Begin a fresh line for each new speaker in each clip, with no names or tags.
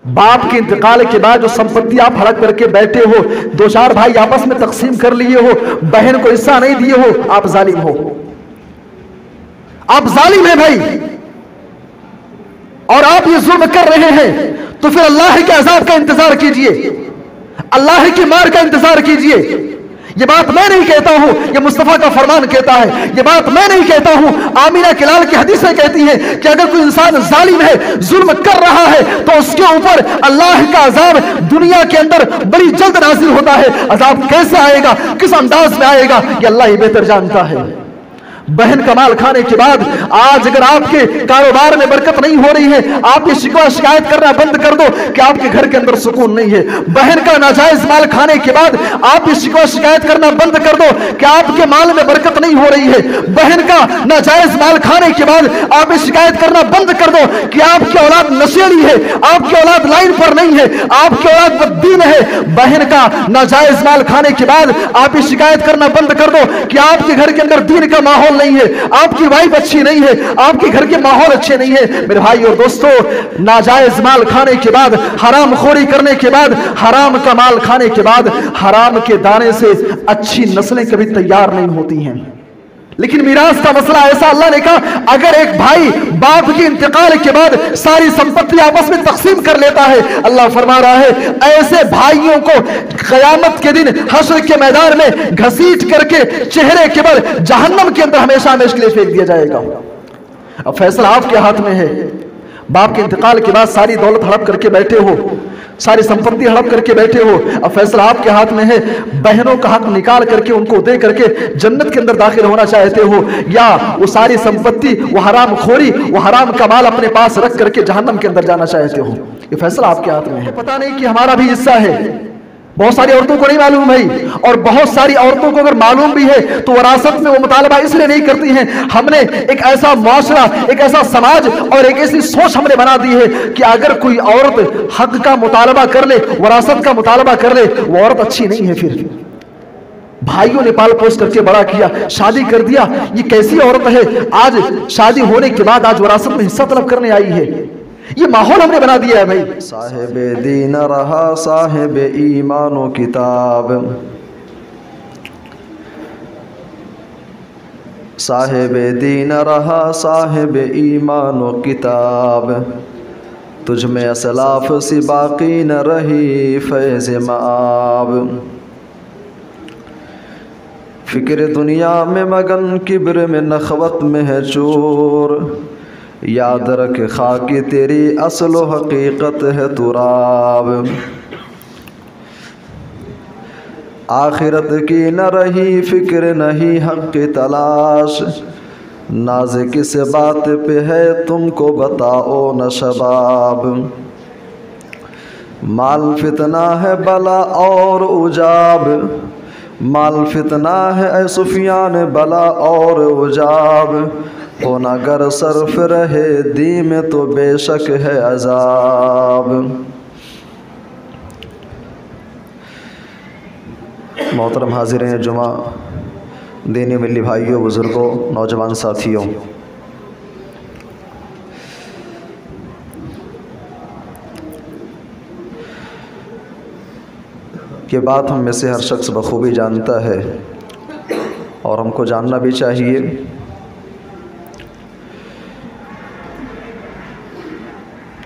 باپ کے انتقال کے بعد جو سمپتی آپ ہڑپ کر کے بیٹھے ہو، دو چار بھائی آپس میں تقسیم کر لیے ہو، بہن کو حصہ نہیں دیے ہو، آپ ظالم ہو، آپ ظالم ہیں بھائی، اور آپ یہ ظلم کر رہے ہیں تو پھر اللہ کے عذاب کا انتظار کیجئے، اللہ کی مار کا انتظار کیجئے۔ یہ بات میں نہیں کہتا ہوں، یہ مصطفیٰ کا فرمان کہتا ہے، یہ بات میں نہیں کہتا ہوں، آمینہ کلال کی حدیثیں کہتی ہیں کہ اگر کوئی انسان ظالم ہے، ظلم کر رہا ہے، تو اس کے اوپر اللہ کا عذاب دنیا کے اندر بڑی جلد نازل ہوتا ہے۔ عذاب کیسے آئے گا، کس انداز میں آئے گا، یہ اللہ ہی بہتر جانتا ہے۔ بہن کا مال کھانے کے بعد آج اگر آپ کے کاروبار میں برکت نہیں ہو رہی ہے، آپ یہ شکوہ شکایت کرنا بند کر دو کہ آپ کے گھر کے اندر سکون نہیں ہے۔ بہن کا ناجائز مال کھانے کے بعد آپ یہ شکوہ شکایت کرنا بند کر دو کہ آپ کے مال میں برکت نہیں ہو رہی ہے۔ بہن کا ناجائز مال کھانے کے بعد آپ یہ شکایت کرنا بند کر دو کہ آپ کی اولاد نشیڑی ہے، آپ کی اولاد لائن پر نہیں ہے، آپ کی اولاد بددین ہے۔ بہن کا ناجائز مال کھانے کے بعد آپ یہ شکایت کرنا بند کر دو کہ آپ کے گھر کے اندر دین کا ماحول نہیں ہے، آپ کی وائف اچھی نہیں ہے، آپ کے گھر کے ماحول اچھے نہیں ہے۔ میرے بھائی اور دوستو، ناجائز مال کھانے کے بعد، حرام خوری کرنے کے بعد، حرام کا مال کھانے کے بعد، حرام کے دانے سے اچھی نسلیں کبھی تیار نہیں ہوتی ہیں۔ لیکن میراث کا مسئلہ ایسا، اللہ نے کہا اگر ایک بھائی باپ کے انتقال کے بعد ساری سمپتی آپس میں تقسیم کر لیتا ہے، اللہ فرما رہا ہے ایسے بھائیوں کو قیامت کے دن حشر کے میدان میں گھسیٹ کر کے چہرے کے بل جہنم کے اندر ہمیشہ ہمیشہ کے لیے پھینک دیا جائے گا۔ اب فیصلہ آپ کے ہاتھ میں ہے۔ باپ کے انتقال کے بعد ساری دولت ہڑپ کر کے بیٹھے ہو، ساری سمپتی ہڑپ کر کے بیٹھے ہو، اب فیصلہ آپ کے ہاتھ میں ہے۔ بہنوں کا حق نکال کر کے ان کو دے کر کے جنت کے اندر داخل ہونا چاہتے ہو، یا وہ ساری سمپتی، وہ حرام خوری، وہ حرام کا مال اپنے پاس رکھ کر کے جہنم کے اندر جانا چاہتے ہو؟ یہ فیصلہ آپ کے ہاتھ میں ہے۔ پتہ نہیں کہ ہمارا بھی حصہ ہے، بہت ساری عورتوں کو نہیں معلوم بھائی، اور بہت ساری عورتوں کو اگر معلوم بھی ہے تو وراثت میں وہ مطالبہ اس لیے نہیں کرتی ہیں۔ ہم نے ایک ایسا معاشرہ، ایک ایسا سماج اور ایک ایسی سوچ ہم نے بنا دی ہے کہ اگر کوئی عورت حق کا مطالبہ کر لے، وراثت کا مطالبہ کر لے، وہ عورت اچھی نہیں ہے۔ پھر بھائیوں نے پال پوس کر کے بڑا کیا، شادی کر دیا، یہ کیسی عورت ہے آج شادی ہونے کے بعد آج وراثت میں حصہ طلب کرنے آئی ہے؟ یہ ماحول ہم نے بنا دیا ہے بھائی۔
صاحب دین رہا صاحب ایمان و کتاب، صاحب دین رہا صاحب ایمان و کتاب، تجھ میں اسلاف سی باقی نہ رہی فیض مآب، فکر دنیا میں مگن کبر میں نخوت میں ہے چور، یاد رکھ خاک تیری اصل و حقیقت ہے تراب، آخرت کی نہ رہی فکر نہیں حق کی تلاش، ناز کس بات پہ ہے تم کو بتاؤ نہ شباب، مال فتنہ ہے بلا اور عجاب، مال فتنہ ہے اے سفیان بلا اور عجاب، ہونا گر صرف رہے دی میں تو بے شک ہے عذاب۔ محترم حاضرین جمعہ، دینی ملی بھائیوں، بزرگوں، نوجوان ساتھیوں، یہ بات ہم میں سے ہر شخص بخوبی جانتا ہے اور ہم کو جاننا بھی چاہیے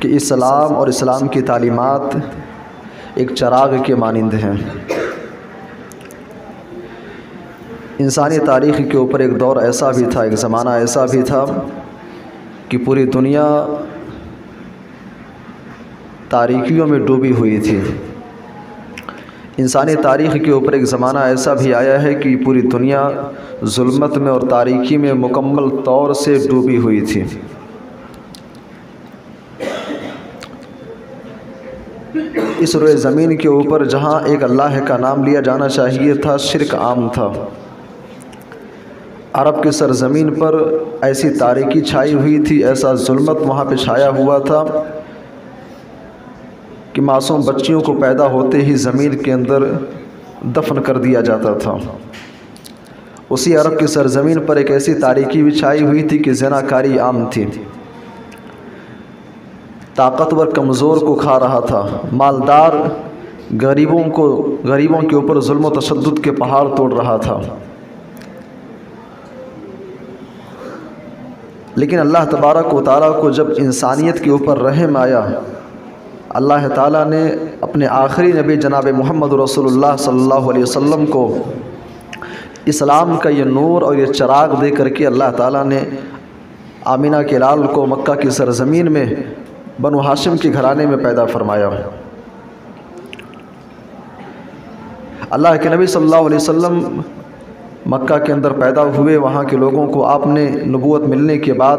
کہ اسلام اور اسلام کی تعلیمات ایک چراغ کے مانند ہیں۔ انسانی تاریخ کے اوپر ایک دور ایسا بھی تھا، ایک زمانہ ایسا بھی تھا کہ پوری دنیا تاریکیوں میں ڈوبی ہوئی تھی۔ انسانی تاریخ کے اوپر ایک زمانہ ایسا بھی آیا ہے کہ پوری دنیا ظلمت میں اور تاریکی میں مکمل طور سے ڈوبی ہوئی تھی۔ اس روئے زمین کے اوپر جہاں ایک اللہ کا نام لیا جانا چاہیے تھا، شرک عام تھا۔ عرب کی سرزمین پر ایسی تاریکی چھائی ہوئی تھی، ایسا ظلمت وہاں پہ چھایا ہوا تھا کہ معصوم بچیوں کو پیدا ہوتے ہی زمین کے اندر دفن کر دیا جاتا تھا۔ اسی عرب کی سرزمین پر ایک ایسی تاریکی بھی چھائی ہوئی تھی کہ زنا کاری عام تھی۔ طاقتور کمزور کو کھا رہا تھا، مالدار غریبوں کے اوپر ظلم و تشدد کے پہاڑ توڑ رہا تھا۔ لیکن اللہ تبارک و تعالیٰ کو جب انسانیت کے اوپر رحم آیا، اللہ تعالیٰ نے اپنے آخری نبی جناب محمد رسول اللہ صلی اللہ علیہ وسلم کو اسلام کا یہ نور اور یہ چراغ دے کر کے اللہ تعالیٰ نے آمینہ کے لال کو مکہ کی سرزمین میں بنو ہاشم کے گھرانے میں پیدا فرمایا۔ اللہ کے نبی صلی اللہ علیہ وسلم مکہ کے اندر پیدا ہوئے، وہاں کے لوگوں کو آپ نے نبوت ملنے کے بعد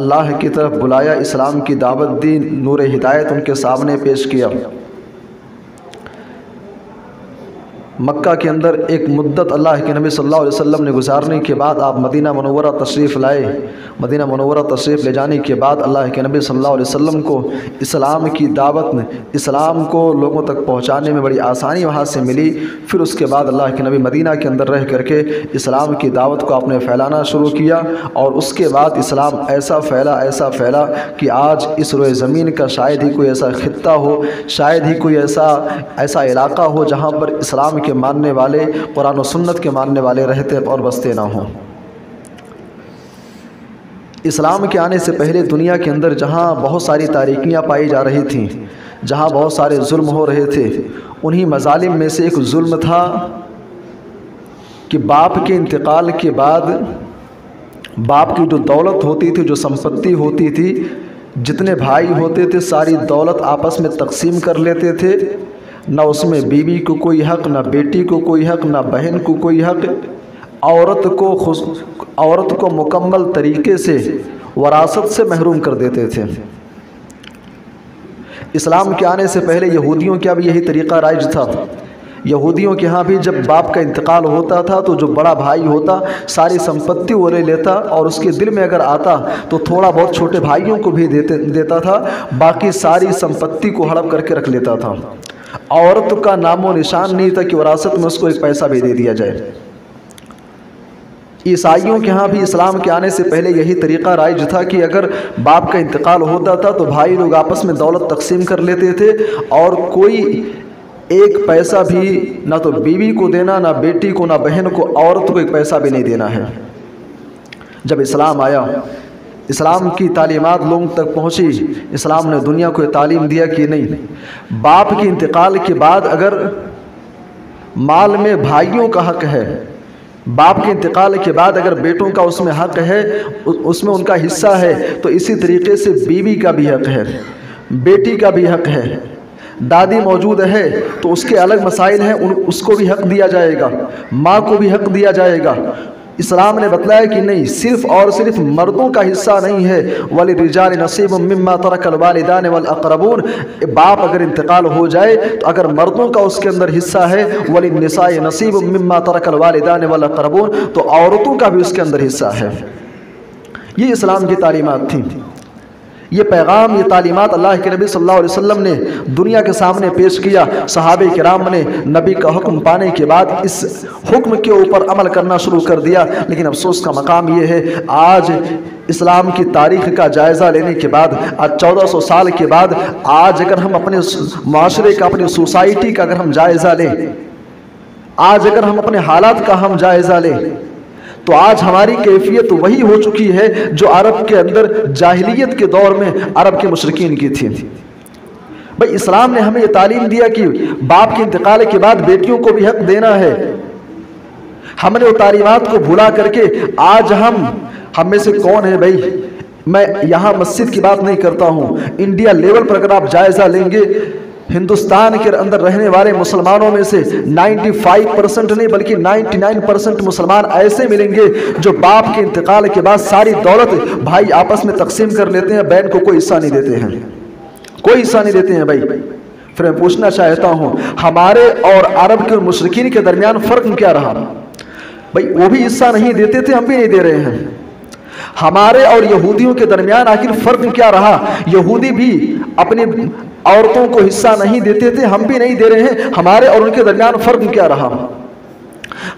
اللہ کی طرف بلایا، اسلام کی دعوت دی، نور ہدایت ان کے سامنے پیش کیا۔ مکہ کے اندر ایک مدت اللہ کے نبی صلی اللہ علیہ وسلم نے گزارنے کے بعد آپ مدینہ منورہ تشریف لائے۔ مدینہ منورہ تشریف لے جانے کے بعد اللہ کے نبی صلی اللہ علیہ وسلم کو اسلام کی دعوت، اسلام کو لوگوں تک پہنچانے میں بڑی آسانی وہاں سے ملی۔ پھر اس کے بعد اللہ کے نبی مدینہ کے اندر رہ کر کے اسلام کی دعوت کو آپ نے پھیلانا شروع کیا، اور اس کے بعد اسلام ایسا پھیلا کہ آج اس روئے زمین کا شاید ہی کوئی ایسا خطہ ہو، شاید ہی کوئی ایسا علاقہ ہو جہاں پر اسلام کے ماننے والے، قرآن و سنت کے ماننے والے رہتے اور بستے نہ ہوں۔ اسلام کے آنے سے پہلے دنیا کے اندر جہاں بہت ساری تاریکیاں پائی جا رہی تھیں، جہاں بہت سارے ظلم ہو رہے تھے، انہی مظالم میں سے ایک ظلم تھا کہ باپ کے انتقال کے بعد باپ کی جو دولت ہوتی تھی، جو سمپتی ہوتی تھی، جتنے بھائی ہوتے تھے ساری دولت آپس میں تقسیم کر لیتے تھے، نہ اس میں بیوی کو کوئی حق، نہ بیٹی کو کوئی حق، نہ بہن کو کوئی حق۔ عورت کو مکمل طریقے سے وراثت سے محروم کر دیتے تھے۔ اسلام کے آنے سے پہلے یہودیوں کا بھی یہی طریقہ رائج تھا۔ یہودیوں کے ہاں بھی جب باپ کا انتقال ہوتا تھا تو جو بڑا بھائی ہوتا ساری سمپتی وہ لے لیتا، اور اس کے دل میں اگر آتا تو تھوڑا بہت چھوٹے بھائیوں کو بھی دیتا تھا، باقی ساری سمپتی کو ہڑپ کر کے رکھ لیتا تھا۔ عورت کا نام و نشان نہیں تھا کہ وراثت میں اس کو ایک پیسہ بھی دے دیا جائے۔ عیسائیوں کے ہاں بھی اسلام کے آنے سے پہلے یہی طریقہ رائج تھا کہ اگر باپ کا انتقال ہوتا تھا تو بھائی لوگ آپس میں دولت تقسیم کر لیتے تھے، اور کوئی ایک پیسہ بھی نہ تو بیوی کو دینا، نہ بیٹی کو، نہ بہن کو، عورت کو ایک پیسہ بھی نہیں دینا ہے۔ جب اسلام آیا، اسلام کی تعلیمات لوگوں تک پہنچی، اسلام نے دنیا کو یہ تعلیم دیا کہ نہیں، باپ کے انتقال کے بعد اگر مال میں بھائیوں کا حق ہے، باپ کے انتقال کے بعد اگر بیٹوں کا اس میں حق ہے، اس میں ان کا حصہ ہے، تو اسی طریقے سے بیوی کا بھی حق ہے، بیٹی کا بھی حق ہے۔ دادی موجود ہے تو اس کے الگ مسائل ہیں، اس کو بھی حق دیا جائے گا، ماں کو بھی حق دیا جائے گا۔ اسلام نے بتلایا کہ نہیں، صرف اور صرف مردوں کا حصہ نہیں ہے، وَلِلرِّجَالِ نَصِيبٌ مِّمَّا تَرَكَ الْوَالِدَانِ وَالْأَقْرَبُونَ، باپ اگر انتقال ہو جائے تو اگر مردوں کا اس کے اندر حصہ ہے، وَلِلنِّسَاءِ نَصِيبٌ مِّمَّا تَرَكَ الْوَالِدَانِ وَالْأَقْرَبُونَ، تو عورتوں کا بھی اس کے اندر حصہ ہے۔ یہ اسلام کی تعلیمات تھیں۔ یہ پیغام، یہ تعلیمات اللہ کے نبی صلی اللہ علیہ وسلم نے دنیا کے سامنے پیش کیا۔ صحابہ کرام نے نبی کا حکم پانے کے بعد اس حکم کے اوپر عمل کرنا شروع کر دیا، لیکن افسوس کا مقام یہ ہے آج اسلام کی تاریخ کا جائزہ لینے کے بعد، آج 1400 سال کے بعد، آج اگر ہم اپنے معاشرے کا، اپنی سوسائٹی کا اگر ہم جائزہ لیں، آج اگر ہم اپنے حالات کا ہم جائزہ لیں، تو آج ہماری کیفیت وہی ہو چکی ہے جو عرب کے اندر جاہلیت کے دور میں عرب کے مشرکین کی تھی۔ بھئی اسلام نے ہمیں یہ تعلیم دیا کہ باپ کے انتقال کے بعد بیٹیوں کو بھی حق دینا ہے۔ ہم نے وہ تعلیمات کو بھولا کر کے آج ہم میں سے کون ہے بھئی، میں یہاں مسجد کی بات نہیں کرتا ہوں، انڈیا لیول پر اگر آپ جائزہ لیں گے، ہندوستان کے اندر رہنے والے مسلمانوں میں سے 95% نہیں بلکہ 99% مسلمان ایسے ملیں گے جو باپ کے انتقال کے بعد ساری دولت بھائی آپس میں تقسیم کر لیتے ہیں، بہن کو کوئی حصہ نہیں دیتے ہیں، کوئی حصہ نہیں دیتے ہیں۔ بھائی پھر میں پوچھنا چاہتا ہوں، ہمارے اور عرب کے اور مشرکین کے درمیان فرق کیا رہا؟ بھائی وہ بھی حصہ نہیں دیتے تھے، ہم بھی نہیں دے رہے ہیں۔ ہمارے اور یہودیوں کے درمیان آخر فرق کیا رہا؟ یہودی بھی اپنی عورتوں کو حصہ نہیں دیتے تھے، ہم بھی نہیں دے رہے ہیں، ہمارے اور ان کے درمیان فرق کیا رہا؟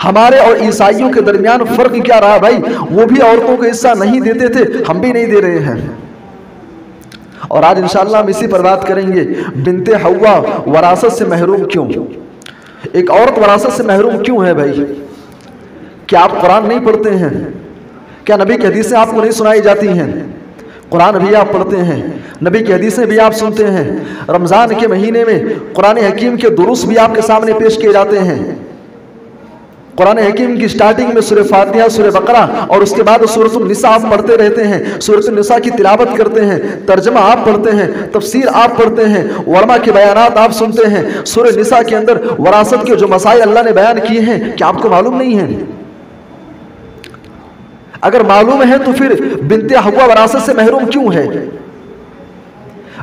ہمارے اور عیسائیوں کے درمیان فرق کیا رہا؟ بھائی وہ بھی عورتوں کو حصہ نہیں دیتے تھے، ہم بھی نہیں دے رہے ہیں۔ اور آج انشاءاللہ ہم اسی پر بات کریں گے، بنت حوا وراثت سے محروم کیوں؟ ایک عورت وراثت سے محروم کیوں ہے بھائی؟ کیا آپ قرآن نہیں پڑھتے ہیں؟ کیا نبی کی حدیثیں آپ کو نہیں سنائی جاتی ہیں؟ قرآن بھی آپ پڑھتے ہیں، نبی کی حدیثیں بھی آپ سنتے ہیں، رمضان کے مہینے میں قرآن حکیم کے دروس بھی آپ کے سامنے پیش کیے جاتے ہیں۔ قرآن حکیم کی سٹارٹنگ میں سورہ فاتحہ، سورہ بقرہ اور اس کے بعد سورۃ النساء آپ پڑھتے رہتے ہیں، سورۃ النساء کی تلاوت کرتے ہیں، ترجمہ آپ پڑھتے ہیں، تفسیر آپ پڑھتے ہیں، علماء کے بیانات آپ سنتے ہیں۔ سورہ نساء کے اندر وراثت کے جو مسائل اللہ نے بیان کیے ہیں، کیا آپ کو معلوم نہیں ہیں؟ اگر معلوم ہے تو پھر بنت حوا وراثت سے محروم کیوں ہے؟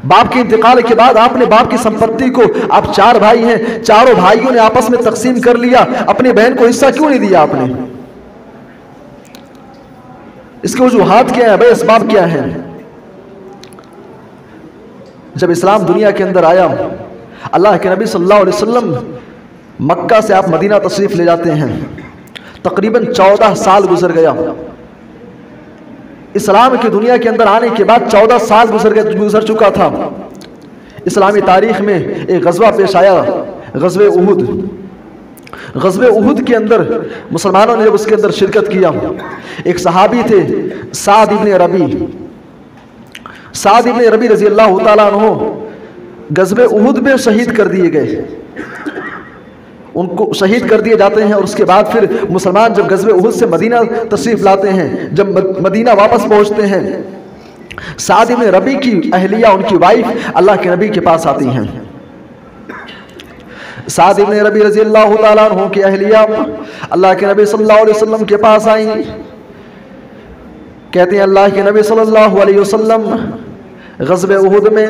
باپ کے انتقال کے بعد آپ نے باپ کی سمپتی کو، آپ 4 بھائی ہیں، چاروں بھائیوں نے آپس میں تقسیم کر لیا، اپنی بہن کو حصہ کیوں نہیں دیا آپ نے؟ اس کے وجوہات کیا ہیں بھائی؟ اسباب کیا ہیں؟ جب اسلام دنیا کے اندر آیا، اللہ کے نبی صلی اللہ علیہ وسلم مکہ سے آپ مدینہ تشریف لے جاتے ہیں، تقریباً 14 سال گزر گیا۔ اسلام کی دنیا کے اندر آنے کے بعد 14 سال گزر چکا تھا۔ اسلامی تاریخ میں ایک غزوہ پیش آیا، غزوہ احد۔ غزوہ احد کے اندر مسلمانوں نے جب اس کے اندر شرکت کیا، ایک صحابی تھے سعد ابن ربی، سعد ابن ربی رضی اللہ تعالیٰ عنہ غزوہ احد میں شہید کر دیے گئے، ان کو شہید کر دیے جاتے ہیں۔ اور اس کے بعد پھر مسلمان جب غزوہ احد سے مدینہ تشریف لاتے ہیں، جب مدینہ واپس پہنچتے ہیں، سعد ابن ربی کی اہلیہ، ان کی وائف اللہ کے نبی کے پاس آتی ہیں۔ سعد ابن ربی رضی اللہ تعالیٰ عنہ کی اہلیہ اللہ کے نبی صلی اللہ علیہ وسلم کے پاس آئیں، کہتے ہیں اللہ کے نبی صلی اللہ علیہ وسلم غزوہ احد میں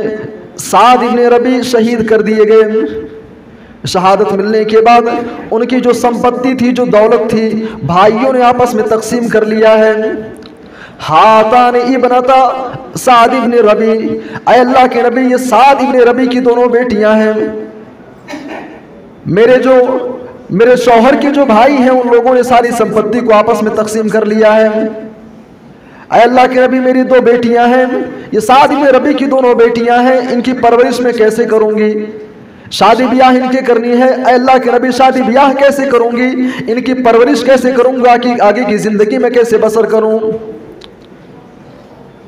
سعد ابن ربی شہید کر دیے گئے۔ شہادت ملنے کے بعد ان کی جو سمپتی تھی، جو دولت تھی، بھائیوں نے آپس میں تقسیم کر لیا ہے۔ ہاتان ابنتا سعد ابن ربی، اے اللہ کے نبی یہ سعد ابن ربی کی دونوں بیٹیاں ہیں، میرے شوہر کے جو بھائی ہیں ان لوگوں نے ساری سمپتی کو آپس میں تقسیم کر لیا ہے۔ اے اللہ کے نبی میری 2 بیٹیاں ہیں، یہ سعد ابن ربی کی دونوں بیٹیاں ہیں، ان کی پرورش میں کیسے کروں گی؟ شادی بیاہ ان کے کرنی ہے، اے اللہ کے نبی شادی بیاہ کیسے کروں گی؟ ان کی پرورش کیسے کروں گا کہ آگے کی زندگی میں کیسے بسر کروں؟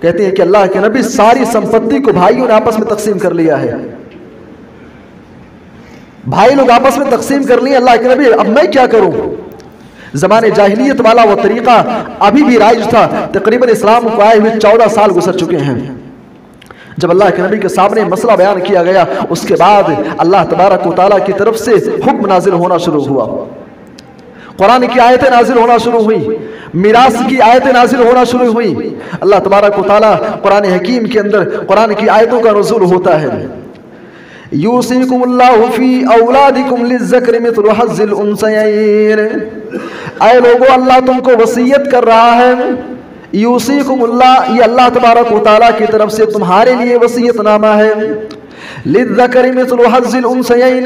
کہتے ہیں کہ اللہ کے نبی ساری سمپتی کو بھائیوں نے آپس میں تقسیم کر لیا ہے، بھائی لوگ آپس میں تقسیم کر لیا۔ اللہ کے نبی اب میں کیا کروں؟ زمانے جاہلیت والا وہ طریقہ ابھی بھی رائج تھا، تقریباً اسلام کو آئے ہوئے 14 سال گزر چکے ہیں۔ جب اللہ کے نبی کے سامنے مسئلہ بیان کیا گیا، اس کے بعد اللہ تبارک و تعالیٰ کی طرف سے حکم نازل ہونا شروع ہوا، قرآن کی آیتیں نازل ہونا شروع ہوئی، میراث کی آیتیں نازل ہونا شروع ہوئی۔ اللہ تبارک و تعالیٰ قرآن حکیم کے اندر قرآن کی آیتوں کا نزول ہوتا ہے۔ یوصیکم اللہ فی اولادکم للذکر مثل حظ الانثیین، اے لوگو اللہ تم کو وصیت کر رہا ہے، یوصیکم اللہ، یہ اللہ تبارک و تعالیٰ کی طرف سے تمہارے لیے وصیت نامہ ہے، للذکر مثل حظ الانثیین،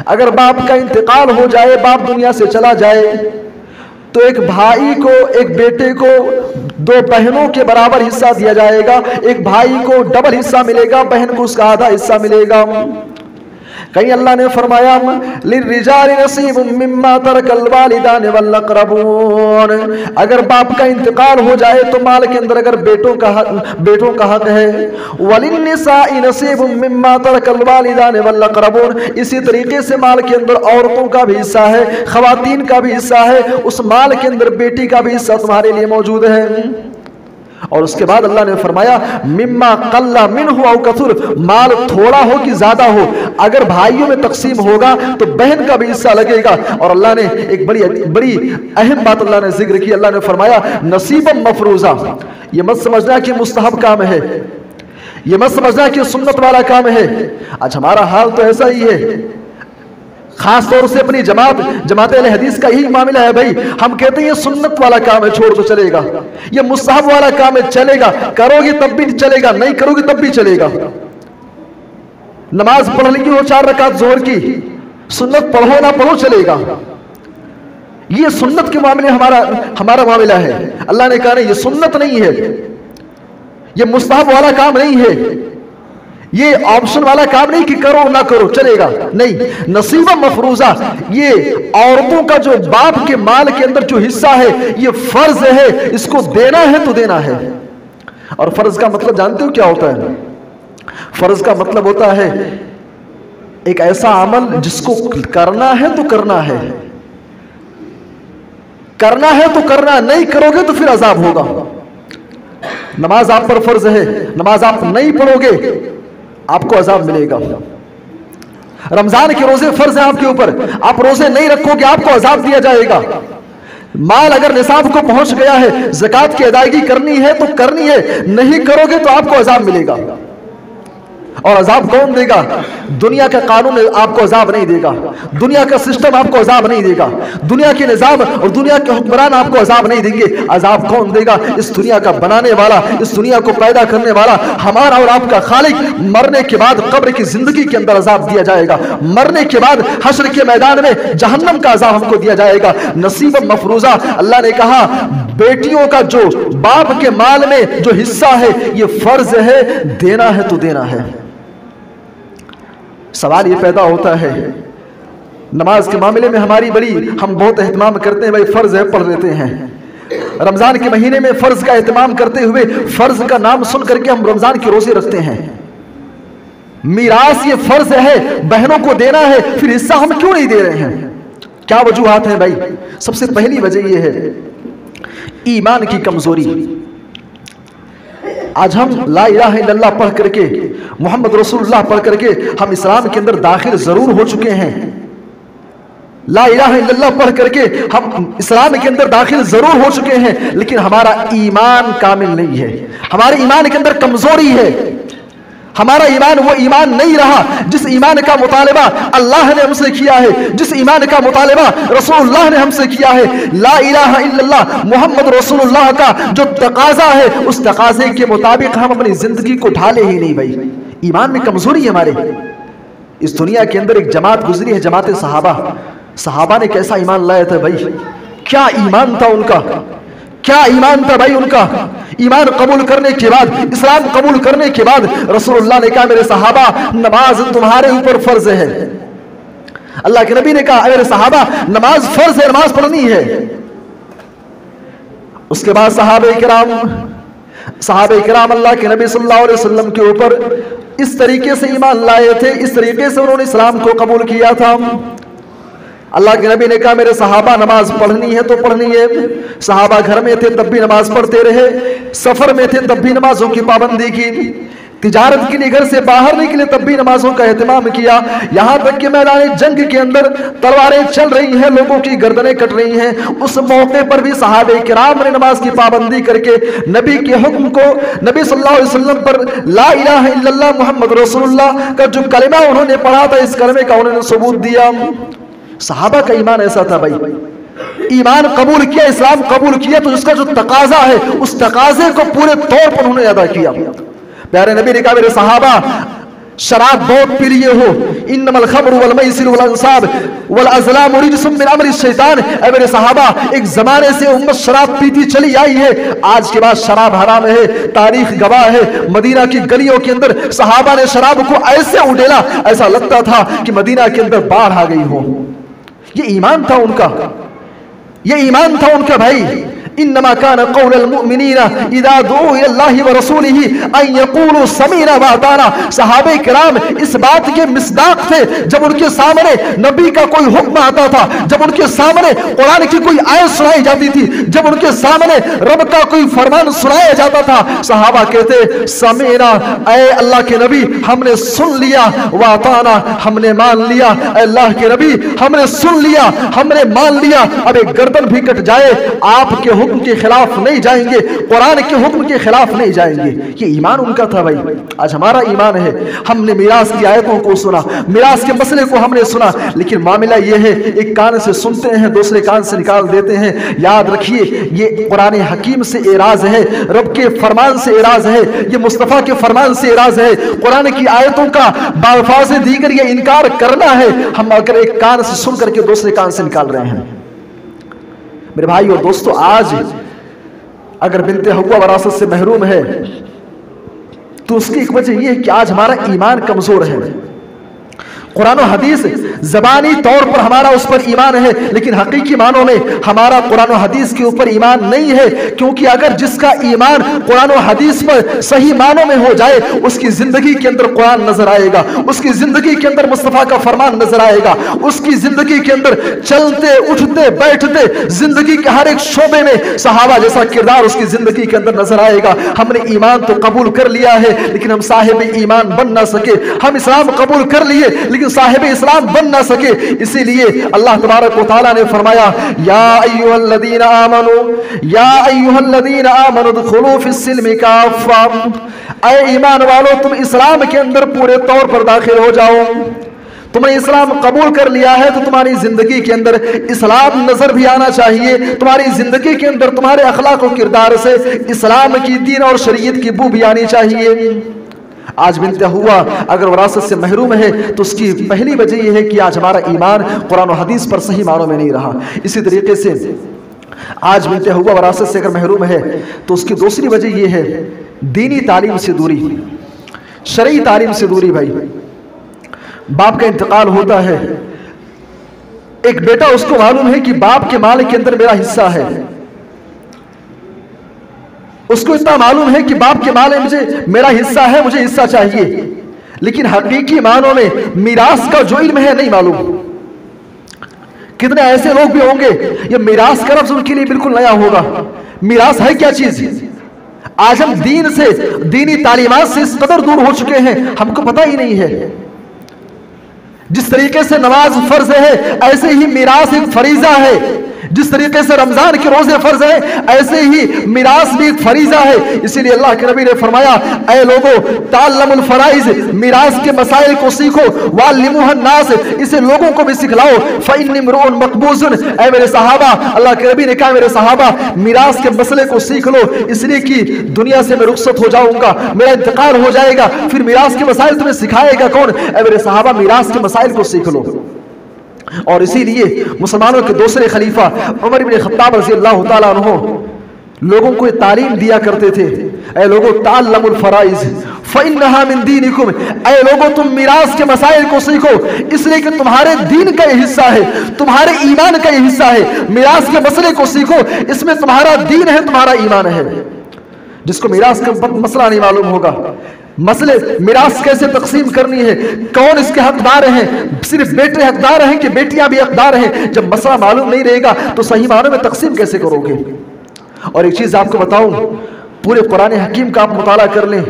اگر باپ کا انتقال ہو جائے، باپ دنیا سے چلا جائے، تو ایک بھائی کو، ایک بیٹے کو 2 بہنوں کے برابر حصہ دیا جائے گا، ایک بھائی کو ڈبل حصہ ملے گا، بہن کو اس کا آدھا حصہ ملے گا۔ کہیں اللہ نے فرمایا للرجال نصیب مما ترک الوالدان والاقربون، اگر باپ کا انتقال ہو جائے تو مال کے اندر اگر بیٹوں کا حق ہے، وللنساء نصیب مما ترک الوالدان والاقربون، اسی طریقے سے مال کے اندر عورتوں کا بھی حصہ ہے، خواتین کا بھی حصہ ہے، اس مال کے اندر بیٹی کا بھی حصہ تمہارے لیے موجود ہے۔ اور اس کے بعد اللہ نے فرمایا مما قل منہ او کثر، مال تھوڑا ہو کہ زیادہ ہو، اگر بھائیوں میں تقسیم ہوگا تو بہن کا بھی حصہ لگے گا۔ اور اللہ نے ایک بڑی اہم بات اللہ نے ذکر کی، اللہ نے فرمایا نصیبا مفروضہ، یہ مت سمجھنا کہ مستحب کام ہے، یہ مت سمجھنا کہ سنت والا کام ہے۔ آج ہمارا حال تو ایسا ہی ہے، خاص طور سے اپنی جماعت اہل حدیث کا یہی معاملہ ہے بھائی، ہم کہتے ہیں یہ سنت والا کام ہے، چھوڑ تو چلے گا، یہ مستحب والا کام ہے، چلے گا، کرو گے تب بھی چلے گا، نہیں کرو گے تب بھی چلے گا۔ نماز پڑھ لی ہو 4 رکعت ظہر کی، سنت پڑھو نہ پڑھو چلے گا، یہ سنت کے معاملے ہمارا معاملہ ہے۔ اللہ نے کہا نہیں، یہ سنت نہیں ہے، یہ مستحب والا کام نہیں ہے،
یہ آپشن والا کام نہیں کہ کرو نہ کرو چلے گا، نہیں، نصیبہ مفروضہ، یہ عورتوں کا جو باپ کے مال کے اندر جو حصہ ہے یہ فرض ہے، اس کو دینا ہے تو دینا ہے۔ اور فرض کا مطلب جانتے ہو کیا ہوتا ہے؟ فرض کا مطلب ہوتا ہے ایک ایسا عمل جس کو کرنا ہے تو کرنا ہے، کرنا ہے تو کرنا، نہیں کرو گے تو پھر عذاب ہوگا۔ نماز آپ پر فرض ہے، نماز آپ نہیں پڑھو گے آپ کو عذاب ملے گا۔ رمضان کے روزے فرض ہیں آپ کے اوپر، آپ روزے نہیں رکھو گے آپ کو عذاب دیا جائے گا۔ مال اگر نصاب کو پہنچ گیا ہے، زکوٰۃ کی ادائیگی کرنی ہے تو کرنی ہے، نہیں کرو گے تو آپ کو عذاب ملے گا۔ اور عذاب کون دے گا؟ دنیا کا قانون آپ کو عذاب نہیں دے گا، دنیا کا سسٹم آپ کو عذاب نہیں دے گا، دنیا کے نظام اور دنیا کے حکمران آپ کو عذاب نہیں دیں گے۔ عذاب کون دے گا؟ اس دنیا کا بنانے والا، اس دنیا کو پیدا کرنے والا، ہمارا اور آپ کا خالق۔ مرنے کے بعد قبر کی زندگی کے اندر عذاب دیا جائے گا، مرنے کے بعد حشر کے میدان میں جہنم کا عذاب ہم کو دیا جائے گا۔ نصیب مفروضہ، اللہ نے کہا بیٹیوں کا جو باپ کے مال میں جو حصہ ہے یہ فرض ہے، دینا ہے تو دینا ہے۔ سوال یہ پیدا ہوتا ہے نماز کے معاملے میں ہم بہت اہتمام کرتے ہیں، بھائی فرض ہے پڑھ لیتے ہیں۔ رمضان کے مہینے میں فرض کا اہتمام کرتے ہوئے فرض کا نام سن کر کے ہم رمضان کے روزے رکھتے ہیں۔ میراث یہ فرض ہے، بہنوں کو دینا ہے، پھر حصہ ہم کیوں نہیں دے رہے ہیں؟ کیا وجوہات ہیں بھائی؟ سب سے پہلی وجہ یہ ہے ایمان کی کمزوری۔ آج ہم لا الہ الا اللہ پڑھ کر کے، محمد رسول اللہ پڑھ کر کے ہم اسلام کے اندر داخل ضرور ہو چکے ہیں، لا الہ الا اللہ پڑھ کر کے ہم اسلام کے اندر داخل ضرور ہو چکے ہیں، لیکن ہمارا ایمان کامل نہیں ہے، ہمارے ایمان کے اندر کمزوری ہے۔ ہمارا ایمان وہ ایمان نہیں رہا جس ایمان کا مطالبہ اللہ نے ہم سے کیا ہے، جس ایمان کا مطالبہ رسول اللہ نے ہم سے کیا ہے۔ لا الہ الا اللہ محمد رسول اللہ کا جو تقاضا ہے اس تقاضے کے مطابق ہم اپنی زندگی کو ڈھالے ہی نہیں بھائی۔ ایمان میں کمزوری ہے ہمارے۔ اس دنیا کے اندر ایک جماعت گزری ہے، جماعت صحابہ نے کیسا ایمان لایا تھا بھائی، کیا ایمان تھا ان کا، کیا ایمان تھا بھائی ان کا۔ ایمان قبول کرنے کے بعد، اسلام قبول کرنے کے بعد رسول اللہ نے کہا میرے صحابہ نماز تمہارے اوپر فرض ہے۔ اللہ کے نبی نے کہا میرے صحابہ نماز فرض ہے، نماز پڑھنی ہے۔ اس کے بعد صحابہ کرام اللہ کے نبی صلی اللہ علیہ وسلم کے اوپر اس طریقے سے ایمان لائے تھے، اس طریقے سے انہوں نے اسلام کو قبول کیا تھا۔ اللہ کے نبی نے کہا میرے صحابہ نماز پڑھنی ہے تو پڑھنی ہے۔ صحابہ گھر میں تھے تب بھی نماز پڑھتے رہے، سفر میں تھے تب بھی نمازوں کی پابندی کی، تجارت کے لیے گھر سے باہر نکلے تب بھی نمازوں کا اہتمام کیا، یہاں تک کہ میدان جنگ کے اندر تلواریں چل رہی ہیں، لوگوں کی گردنیں کٹ رہی ہیں، اس موقع پر بھی صحابہ کرام نے نماز کی پابندی کر کے نبی کے حکم کو، نبی صلی اللہ علیہ وسلم پر لا الہ الا اللہ محمد رسول اللہ کا جو کلمہ انہوں نے پڑھا تھا اس کلمے کا انہوں نے ثبوت دیا۔ صحابہ کا ایمان ایسا تھا بھائی، ایمان قبول کیا، اسلام قبول کیا تو اس کا جو تقاضا ہے اس تقاضے کو پورے طور پر انہوں نے ادا کیا۔ پیارے نبی نے کہا میرے صحابہ شراب بہت پی لیے ہو، انما الخمر والمیسر والانصاب والازلام رجس من عمل الشیطان۔ اے میرے صحابہ ایک زمانے سے امت شراب پیتی چلی آئی ہے، آج کے بعد شراب حرام ہے، تاریخ گواہ ہے۔ مدینہ کی گلیوں کے اندر صحابہ نے شراب کو ایسے اڈیلا ایسا لگتا تھا کہ مدینہ کے اندر باڑھ آ گئی ہو۔ یہ ایمان تھا ان کا، یہ ایمان تھا ان کا بھائی۔ انما كان قول المؤمنین اذا دعوا الى الله ورسوله ان يقولوا سمعنا واطعنا۔ صحابہ کرام اس بات کے مصداق تھے جب ان کے سامنے نبی کا کوئی حکم آتا تھا، جب ان کے سامنے قرآن کی کوئی آیت سنائی جاتی تھی، جب ان کے سامنے رب کا کوئی فرمان سنایا جاتا تھا، صحابہ کہتے سمعنا، اے اللہ کے نبی ہم نے سن لیا، واطعنا ہم نے مان لیا، اے اللہ کے نبی ہم نے سن لیا، ہم نے مان لیا۔ اب ایک گردن بھی کٹ جائے آپ کے حکم کے خلاف نہیں جائیں گے، قرآن کے حکم کے خلاف نہیں جائیں گے۔ یہ ایمان ان کا تھا بھائی۔ آج ہمارا ایمان ہے، ہم نے میراث کی آیتوں کو سنا، میراث کے مسئلے کو ہم نے سنا، لیکن معاملہ یہ ہے ایک کان سے سنتے ہیں دوسرے کان سے نکال دیتے ہیں۔ یاد رکھیے یہ قرآن حکیم سے اعراض ہے، رب کے فرمان سے اعراض ہے، یہ مصطفیٰ کے فرمان سے اعراض ہے، قرآن کی آیتوں کا بالفاظ دیگر یہ انکار کرنا ہے۔ ہم اگر ایک کان سے سن کر کے دوسرے کان سے نکال رہے ہیں۔ میرے بھائی اور دوستو آج اگر بنت حوا وراثت سے محروم ہے تو اس کی ایک وجہ یہ ہے کہ آج ہمارا ایمان کمزور ہے. قرآن و حدیث زبانی طور پر ہمارا اس پر ایمان ہے، لیکن حقیقی معنوں میں ہمارا قرآن و حدیث کے اوپر ایمان نہیں ہے. کیونکہ اگر جس کا ایمان قرآن و حدیث پر صحیح معنوں میں ہو جائے، اس کی زندگی کے اندر قرآن نظر آئے گا، اس کی زندگی کے اندر مصطفیٰ کا فرمان نظر آئے گا، اس کی زندگی کے اندر چلتے اٹھتے بیٹھتے زندگی کے ہر ایک شعبے میں صحابہ جیسا کردار اس کی زندگی کے اندر نظر آئے گا. ہم نے ایمان تو قبول کر لیا ہے، لیکن ہم صاحب ایمان بن نہ سکے. ہم اسلام قبول کر لیے، لیکن صاحب اسلام بن نہ سکے. اسی لیے اللہ تبارک و تعالیٰ نے فرمایا یا ایھا الذین آمنوا ادخلوا فی السلم کافہ، اے ایمان والو تم اسلام کے اندر پورے طور پر داخل ہو جاؤ. تم نے اسلام قبول کر لیا ہے تو تمہاری زندگی کے اندر اسلام نظر بھی آنا چاہیے. تمہاری زندگی کے اندر تمہارے اخلاق و کردار سے اسلام کی دین اور شریعت کی بو بھی آنی چاہیے. آج بنت ہوا اگر وراثت سے محروم ہے تو اس کی پہلی وجہ یہ ہے کہ آج ہمارا ایمان قرآن و حدیث پر صحیح معنوں میں نہیں رہا. اسی طریقے سے آج بنت ہوا وراثت سے اگر محروم ہے تو اس کی دوسری وجہ یہ ہے دینی تعلیم سے دوری، شرعی تعلیم سے دوری. بھائی باپ کا انتقال ہوتا ہے، ایک بیٹا اس کو معلوم ہے کہ باپ کے مال کے اندر میرا حصہ ہے، اس کو اتنا معلوم ہے کہ باپ کے مال میں میرا حصہ ہے، مجھے حصہ چاہیے، لیکن حقیقی معنوں میں میراث کا جو علم ہے نہیں معلوم. کتنے ایسے لوگ بھی ہوں گے یہ میراث کا لفظ ان کے لیے بالکل نیا ہوگا. میراث ہے کیا چیز؟ آج ہم دین سے، دینی تعلیمات سے اس قدر دور ہو چکے ہیں ہم کو پتہ ہی نہیں ہے. جس طریقے سے نماز فرض ہے ایسے ہی میراث ایک فریضہ ہے. جس طریقے سے رمضان کے روزے فرض ہیں ایسے ہی میراث بھی ایک فریضہ ہے. اسی لیے اللہ کے نبی نے فرمایا اے لوگوں تعلموا الفرائض، میراث کے مسائل کو سیکھو، وعلموها الناس، اسے لوگوں کو بھی سکھلاؤ. فإني امرؤ مقبوض، اے میرے صحابہ، اللہ کے نبی نے کہا میرے صحابہ میراث کے مسئلے کو سیکھ لو، اس لیے کہ دنیا سے میں رخصت ہو جاؤں گا، میرا انتقال ہو جائے گا، پھر میراث کے مسائل تمہیں سکھائے گا کون؟ اے میرے صحابہ میراث کے مسائل کو سیکھ لو. اور اسی لیے مسلمانوں کے دوسرے خلیفہ عمر بن خطاب رضی اللہ تعالیٰ عنہ لوگوں کو یہ تعلیم دیا کرتے تھے اے لوگوں تعلموا الفرائض فإنها من دینکم، اے لوگوں تم میراث کے مسائل کو سیکھو، اس لیے کہ تمہارے دین کا یہ حصہ ہے، تمہارے ایمان کا یہ حصہ ہے. میراث کے مسئلے کو سیکھو، اس میں تمہارا دین ہے، تمہارا ایمان ہے. جس کو میراث کا مسئلہ نہیں معلوم ہوگا، مسئلے میراث کیسے تقسیم کرنی ہے، کون اس کے حقدار ہیں، صرف بیٹے حقدار ہیں کہ بیٹیاں بھی حقدار ہیں، جب مسئلہ معلوم نہیں رہے گا تو صحیح معنوں میں تقسیم کیسے کرو گے. اور ایک چیز آپ کو بتاؤں، پورے قرآن حکیم کا آپ مطالعہ کر لیں.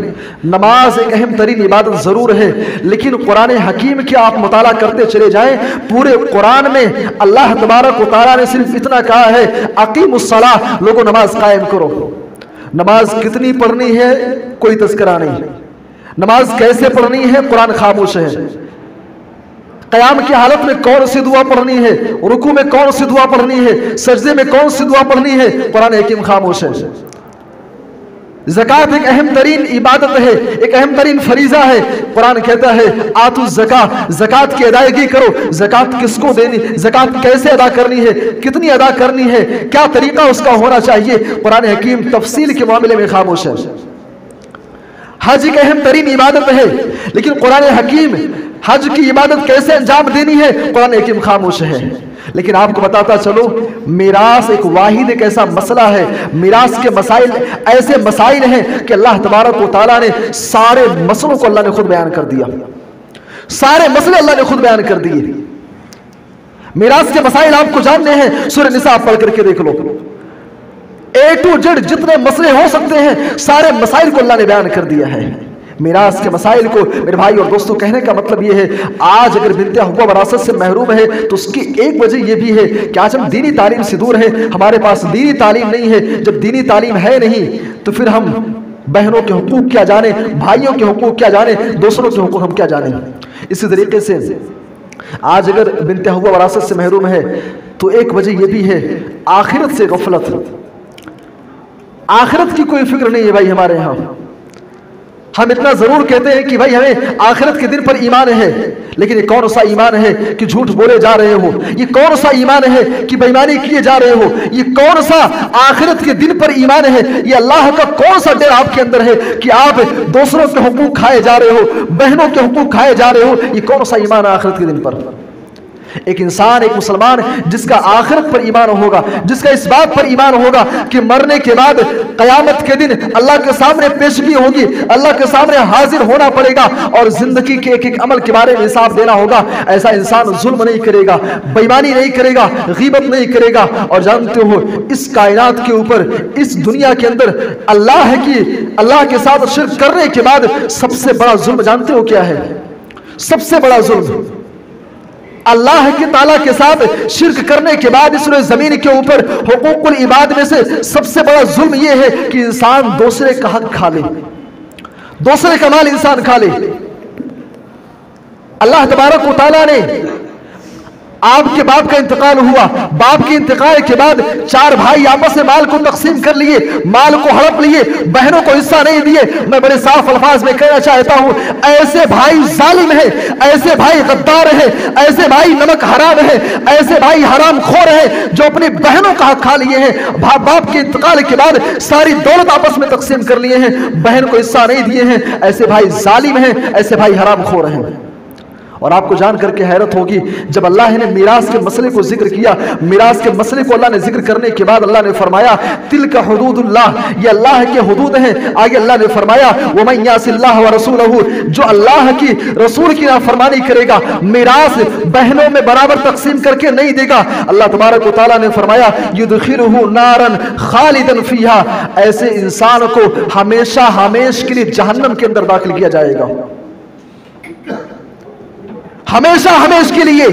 نماز ایک اہم ترین عبادت ضرور ہے، لیکن قرآن حکیم کے آپ مطالعہ کرتے چلے جائیں. پورے قرآن میں اللہ تبارک و تعالیٰ نے صرف اتنا کہا ہے اقیموا الصلاۃ، لوگوں نماز قائم کرو. نماز کتنی پڑھنی ہے کوئی تذکرہ نہیں، نماز کیسے پڑھنی ہے قرآن خاموش ہے. قیام کی حالت میں کون سی دعا پڑھنی ہے، رکوع میں کون سی دعا پڑھنی ہے، سجدے میں کون سی دعا پڑھنی ہے، قرآن حکیم خاموش ہے. زکوٰۃ ایک اہم ترین عبادت ہے، ایک اہم ترین فریضہ ہے. قرآن کہتا ہے آتوا الزکاۃ، زکوٰۃ کی ادائیگی کرو. زکوٰۃ کس کو دینی، زکوٰۃ کیسے ادا کرنی ہے، کتنی ادا کرنی ہے، کیا طریقہ اس کا ہونا چاہیے، قرآن حکیم تفصیل کے معاملے میں خاموش ہے. حج ایک اہم ترین عبادت ہے، لیکن قرآن حکیم حج کی عبادت کیسے انجام دینی ہے قرآن حکیم خاموش ہے. لیکن آپ کو بتاتا چلو میراث ایک واحد ایک ایسا مسئلہ ہے، میراث کے مسائل ایسے مسائل ہیں کہ اللہ تبارک و تعالیٰ نے سارے مسئلوں کو اللہ نے خود بیان کر دیا، سارے مسئلے اللہ نے خود بیان کر دیے. میراث کے مسائل آپ کو جاننے ہیں، سورہ نساء پڑھ کر کے دیکھ لو. اے ٹو جیڈ جتنے مسئلے ہو سکتے ہیں سارے مسائل کو اللہ نے بیان کر دیا ہے. میراث کے مسائل کو میرے بھائی اور دوستوں کہنے کا مطلب یہ ہے آج اگر بنت ہوا وراثت سے محروم ہے تو اس کی ایک وجہ یہ بھی ہے کہ آج ہم دینی تعلیم سے دور ہیں، ہمارے پاس دینی تعلیم نہیں ہے. جب دینی تعلیم ہے نہیں تو پھر ہم بہنوں کے حقوق کیا جانے، بھائیوں کے حقوق کیا جانے، دوسروں کے حقوق ہم کیا جانے. اسی طریقے سے آج اگر بنت ہوا وراثت سے محروم ہے تو ایک وجہ یہ بھی ہے آخرت سے غفلت. آخرت کی کوئی فکر نہیں ہے بھائی ہمارے ہاں. ہم اتنا ضرور کہتے ہیں کہ بھائی ہمیں آخرت کے دن پر ایمان ہے، لیکن یہ کون سا ایمان ہے کہ جھوٹ بولے جا رہے ہو؟ یہ کون سا ایمان ہے کہ بے ایمانی کیے جا رہے ہو؟ یہ کون سا آخرت کے دن پر ایمان ہے؟ یہ اللہ کا کون سا ڈر آپ کے اندر ہے کہ آپ دوسروں کے حقوق کھائے جا رہے ہو، بہنوں کے حقوق کھائے جا رہے ہو؟ یہ کون سا ایمان ہے آخرت کے دن پر؟ ایک انسان، ایک مسلمان جس کا آخرت پر ایمان ہوگا، جس کا اس بات پر ایمان ہوگا کہ مرنے کے بعد قیامت کے دن اللہ کے سامنے پیشگی ہوگی، اللہ کے سامنے حاضر ہونا پڑے گا اور زندگی کے ایک ایک عمل کے بارے میں حساب دینا ہوگا، ایسا انسان ظلم نہیں کرے گا، بے ایمانی نہیں کرے گا، غیبت نہیں کرے گا۔ اور جانتے ہو اس کائنات کے اوپر، اس دنیا کے اندر اللہ کے ساتھ شرک کرنے کے بعد سب سے بڑا ظلم جانتے ہو کیا ہے؟ سب سے بڑا ظلم اللہ کے تعالیٰ کے ساتھ شرک کرنے کے بعد اس روئے زمین کے اوپر حقوق العباد میں سے سب سے بڑا ظلم یہ ہے کہ انسان دوسرے کا حق کھا لے، دوسرے کا مال انسان کھا لے۔ اللہ تبارک و تعالیٰ نے آپ کے باپ کا انتقال ہوا، باپ کے انتقال کے بعد 4 بھائی آپس میں مال کو تقسیم کر لیے، مال کو ہڑپ لیے، بہنوں کو حصہ نہیں دیے۔ میں بڑے صاف الفاظ میں کہنا چاہتا ہوں، ایسے بھائی ظالم ہیں، ایسے بھائی غدار ہیں، ایسے بھائی نمک حرام ہیں، ایسے بھائی حرام خور ہیں جو اپنی بہنوں کا حق کھا لیے ہیں، باپ کے انتقال کے بعد ساری دولت آپس میں تقسیم کر لیے ہیں، بہن کو حصہ نہیں دیے ہیں۔ ایسے بھائی ظالم ہیں، ایسے بھائی حرام خور ہیں۔ اور آپ کو جان کر کے حیرت ہوگی، جب اللہ نے میراث کے مسئلے کو ذکر کیا، میراث کے مسئلے کو اللہ نے ذکر کرنے کے بعد اللہ نے فرمایا تلک حدود اللہ، یہ اللہ کے حدود ہیں۔ آگے اللہ نے فرمایا ومن یعص اللہ ورسولہ، جو اللہ کی رسول کی نافرمانی کرے گا میراث بہنوں میں برابر تقسیم کر کے نہیں دے گا، اللہ تبارک و تعالیٰ نے فرمایا یدخلہ نارا خالدا فیہا، ایسے انسان کو ہمیشہ ہمیش کے لیے جہنم کے اندر داخل کیا جائے گا، ہمیشہ ہمیش کے لیے۔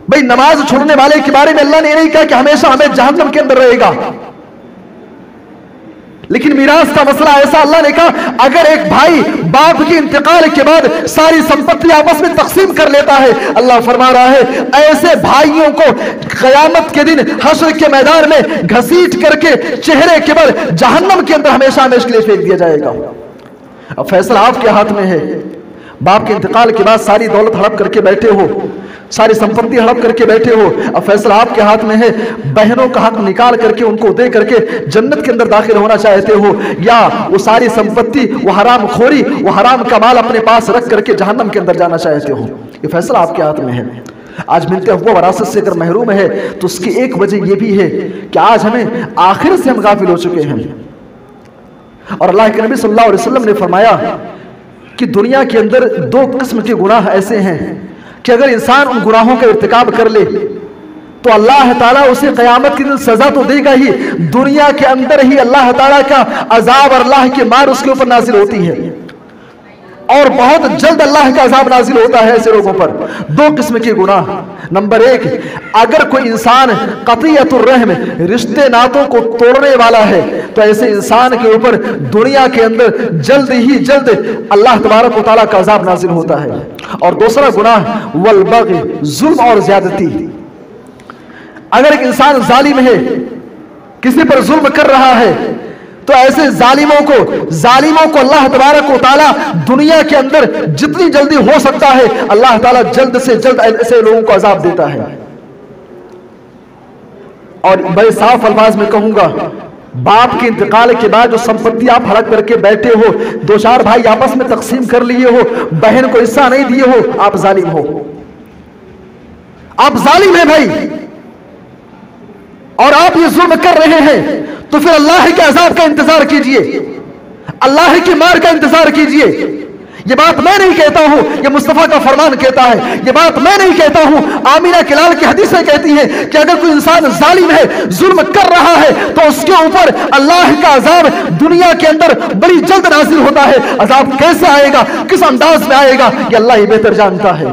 بھئی نماز چھوڑنے والے کے بارے میں اللہ نے نہیں کہا کہ ہمیشہ ہمیں جہنم کے اندر رہے گا، لیکن میراث کا مسئلہ ایسا اللہ نے کہا اگر ایک بھائی باپ کے انتقال کے بعد ساری سمپتی آپس میں تقسیم کر لیتا ہے، اللہ فرما رہا ہے ایسے بھائیوں کو قیامت کے دن حشر کے میدان میں گھسیٹ کر کے چہرے کے بل جہنم کے اندر ہمیشہ ہمیش کے لیے پھینک دیا جائے گا۔ اب فیصلہ آپ کے ہاتھ میں ہے، باپ کے انتقال کے بعد ساری دولت ہڑپ کر کے بیٹھے ہو، ساری سمپتی ہڑپ کر کے بیٹھے ہو، اب فیصلہ آپ کے ہاتھ میں ہے، بہنوں کا حق نکال کر کے ان کو دے کر کے جنت کے اندر داخل ہونا چاہتے ہو، یا وہ ساری سمپتی، وہ حرام خوری، وہ حرام کا مال اپنے پاس رکھ کر کے جہنم کے اندر جانا چاہتے ہو؟ یہ فیصلہ آپ کے ہاتھ میں ہے۔ آج ملتے ہوئے وراثت سے اگر محروم ہے تو اس کی ایک وجہ یہ بھی ہے کہ آج ہمیں آخرت سے ہم غافل ہو چکے ہیں۔ اور اللہ کے نبی صلی اللہ علیہ وسلم نے فرمایا کہ دنیا کے اندر 2 قسم کے گناہ ایسے ہیں کہ اگر انسان ان گناہوں کا ارتکاب کر لے تو اللہ تعالیٰ اسے قیامت کے دن سزا تو دے گا ہی، دنیا کے اندر ہی اللہ تعالیٰ کا عذاب اور اللہ کی مار اس کے اوپر نازل ہوتی ہے، اور بہت جلد اللہ کا عذاب نازل ہوتا ہے ایسے لوگوں پر۔ 2 قسم کے گناہ۔ نمبر 1، اگر کوئی انسان قطیعۃ الرحم، رشتے ناتوں کو توڑنے والا ہے تو ایسے انسان کے اوپر دنیا کے اندر جلد ہی جلد اللہ تبارک و تعالیٰ کا عذاب نازل ہوتا ہے۔ اور دوسرا گناہ والبغی، ظلم اور زیادتی۔ اگر ایک انسان ظالم ہے، کسی پر ظلم کر رہا ہے تو ایسے ظالموں کو اللہ تبارک و تعالیٰ دنیا کے اندر جتنی جلدی ہو سکتا ہے اللہ تعالیٰ جلد سے جلد ایسے لوگوں کو عذاب دیتا ہے۔ اور بڑے صاف الفاظ میں کہوں گا، باپ کے انتقال کے بعد جو سمپتی آپ ہڑپ کر کے بیٹھے ہو، 2-4 بھائی آپس میں تقسیم کر لیے ہو، بہن کو حصہ نہیں دیے ہو، آپ ظالم ہو، آپ ظالم ہیں بھائی، اور آپ یہ ظلم کر رہے ہیں تو پھر اللہ کے عذاب کا انتظار کیجئے، اللہ کی مار کا انتظار کیجئے۔ یہ بات میں نہیں کہتا ہوں، یہ مصطفیٰ کا فرمان کہتا ہے، یہ بات میں نہیں کہتا ہوں، آمینہ کلال کی حدیثیں کہتی ہیں کہ اگر کوئی انسان ظالم ہے، ظلم کر رہا ہے تو اس کے اوپر اللہ کا عذاب دنیا کے اندر بڑی جلد نازل ہوتا ہے۔ عذاب کیسے آئے گا، کس انداز میں آئے گا، یہ اللہ ہی بہتر جانتا ہے۔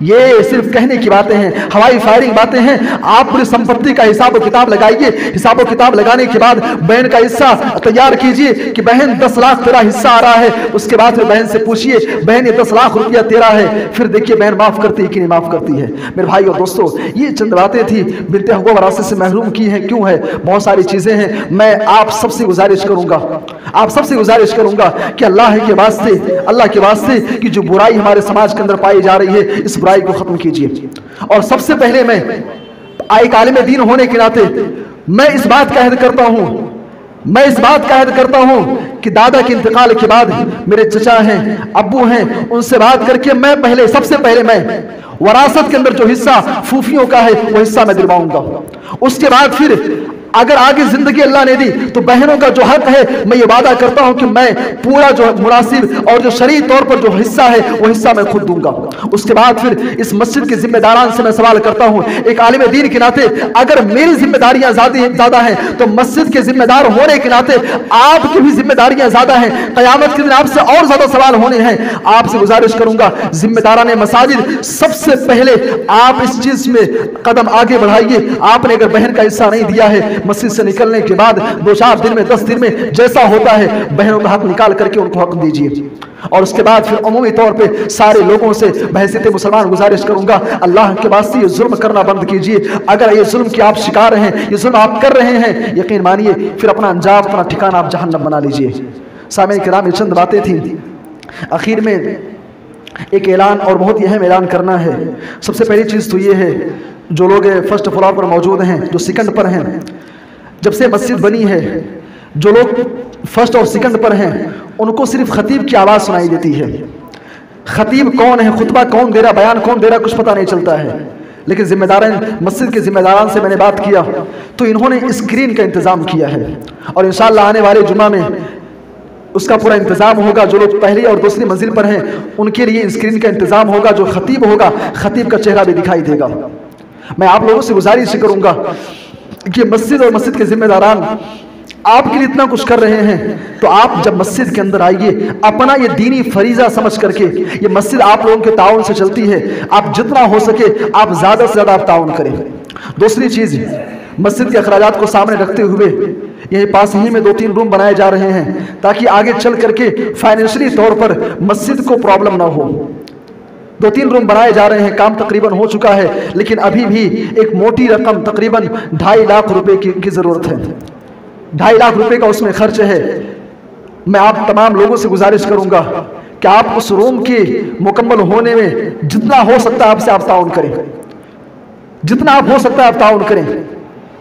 یہ صرف کہنے کی باتیں ہیں، ہوائی فائرنگ باتیں ہیں۔ آپ پوری سمپتی کا حساب و کتاب لگائیے، حساب و کتاب لگانے کے بعد بہن کا حصہ تیار کیجئے کہ بہن 10 لاکھ تیرا حصہ آ رہا ہے، اس کے بعد پھر بہن سے پوچھئے بہن یہ 10 لاکھ روپیہ تیرا ہے، پھر دیکھیے بہن معاف کرتی ہے کہ نہیں معاف کرتی ہے۔ میرے بھائی اور دوستو، یہ چند باتیں تھی، بنت حقوق وراثت سے محروم کی ہیں، کیوں ہے؟ بہت ساری چیزیں ہیں۔ میں آپ سب سے گزارش کروں گا کہ اللہ کے واسطے کہ جو برائی ہمارے سماج کے اندر پائی جا رہی ہے، اس برائی کو ختم کیجئے۔ اور سب سے پہلے میں ایک عالم دین ہونے کے ناطے میں اس بات کا عہد کرتا ہوں کہ دادا کے انتقال کے بعد میرے چچا ہیں، ابو ہیں، ان سے بات کر کے سب سے پہلے میں وراثت کے اندر جو حصہ پھوپھیوں کا ہے وہ حصہ میں دلواؤں گا۔ اس کے بعد پھر اگر آگے زندگی اللہ نے دی تو بہنوں کا جو حق ہے میں یہ وعدہ کرتا ہوں کہ میں پورا جو مناسب اور جو شرعی طور پر جو حصہ ہے وہ حصہ میں خود دوں گا۔ اس کے بعد پھر اس مسجد کے ذمہ داران سے میں سوال کرتا ہوں، ایک عالم دین کے ناطے اگر میری ذمہ داریاں زیادہ ہیں تو مسجد کے ذمہ دار ہونے کے ناطے آپ کی بھی ذمہ داریاں زیادہ ہیں۔ قیامت کے دن آپ سے اور زیادہ سوال ہونے ہیں۔ آپ سے گزارش کروں گا، ذمہ داران مساجد سب سے پہلے آپ اس چیز میں قدم آگے بڑھائیے۔ آپ نے اگر بہن کا حصہ نہیں دیا ہے، مسجد سے نکلنے کے بعد 2-4 دن میں 10 دن میں جیسا ہوتا ہے بہنوں کا حق نکال کر کے ان کو حق دیجیے۔ اور اس کے بعد پھر عمومی طور پہ سارے لوگوں سے بحیثیت مسلمان گزارش کروں گا، اللہ کے واسطے یہ ظلم کرنا بند کیجیے۔ اگر یہ ظلم کے آپ شکار ہیں، یہ ظلم آپ کر رہے ہیں، یقین مانیے پھر اپنا انجام، اپنا ٹھکانہ آپ جہنم بنا لیجیے۔ سامعین کرام، یہ چند باتیں تھیں۔ آخر میں ایک اعلان اور بہت اہم اعلان کرنا ہے۔ سب سے پہلی چیز تو یہ ہے، جو لوگ فرسٹ فلور پر موجود ہیں، جو سیکنڈ پر ہیں، جب سے مسجد بنی ہے جو لوگ فرسٹ اور سیکنڈ پر ہیں ان کو صرف خطیب کی آواز سنائی دیتی ہے۔ خطیب کون ہے، خطبہ کون دے رہا، بیان کون دے رہا، کچھ پتہ نہیں چلتا ہے۔ لیکن ذمہ داران مسجد کے ذمہ داران سے میں نے بات کیا تو انہوں نے اسکرین کا انتظام کیا ہے، اور انشاءاللہ آنے والے جمعہ میں اس کا پورا انتظام ہوگا۔ جو لوگ پہلی اور دوسری منزل پر ہیں ان کے لیے اسکرین کا انتظام ہوگا، جو خطیب ہوگا خطیب کا چہرہ بھی دکھائی دے گا۔ میں آپ لوگوں سے گزارش کروں گا کہ مسجد اور مسجد کے ذمہ داران آپ کے لیے اتنا کچھ کر رہے ہیں تو آپ جب مسجد کے اندر آئیے، اپنا یہ دینی فریضہ سمجھ کر کے، یہ مسجد آپ لوگوں کے تعاون سے چلتی ہے، آپ جتنا ہو سکے آپ زیادہ سے زیادہ آپ تعاون کریں۔ دوسری چیز، مسجد کے اخراجات کو سامنے رکھتے ہوئے یہی پاس ہی میں 2-3 روم بنائے جا رہے ہیں تاکہ آگے چل کر کے فائنینشلی طور پر مسجد کو پرابلم نہ ہو۔ 2-3 روم بنائے جا رہے ہیں، کام تقریباً ہو چکا ہے، لیکن ابھی بھی ایک موٹی رقم تقریباً 2.5 لاکھ روپے کی ضرورت ہے۔ 2.5 لاکھ روپے کا اس میں خرچ ہے۔ میں آپ تمام لوگوں سے گزارش کروں گا کہ آپ اس روم کے مکمل ہونے میں جتنا ہو سکتا ہے آپ سے آپ تعاون کریں، جتنا آپ ہو سکتا ہے آپ تعاون کریں۔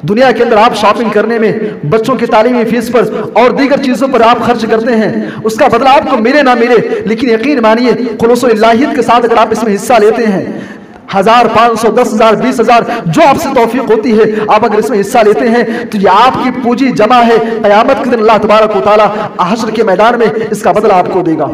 دنیا کے اندر آپ شاپنگ کرنے میں، بچوں کی تعلیمی فیس پر اور دیگر چیزوں پر آپ خرچ کرتے ہیں، اس کا بدلہ آپ کو ملے نہ ملے، لیکن یقین مانیے خلوص و الہیت کے ساتھ اگر آپ اس میں حصہ لیتے ہیں، 1000 500 10,000 20,000 جو آپ سے توفیق ہوتی ہے، آپ اگر اس میں حصہ لیتے ہیں تو یہ آپ کی پونجی جمع ہے۔ قیامت کے دن اللہ تبارک و تعالی حشر کے میدان میں اس کا بدلہ آپ کو دے گا۔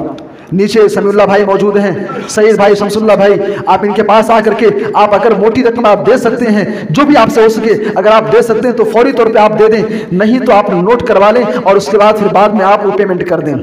نیچے سمیع اللہ بھائی موجود ہیں، سید بھائی، شمس اللہ بھائی، آپ ان کے پاس آ کر کے آپ اگر موٹی رقم آپ دے سکتے ہیں، جو بھی آپ سے ہو سکے، اگر آپ دے سکتے ہیں تو فوری طور پہ آپ دے دیں، نہیں تو آپ نوٹ کروا لیں اور اس کے بعد پھر بعد میں آپ وہ پیمنٹ کر دیں۔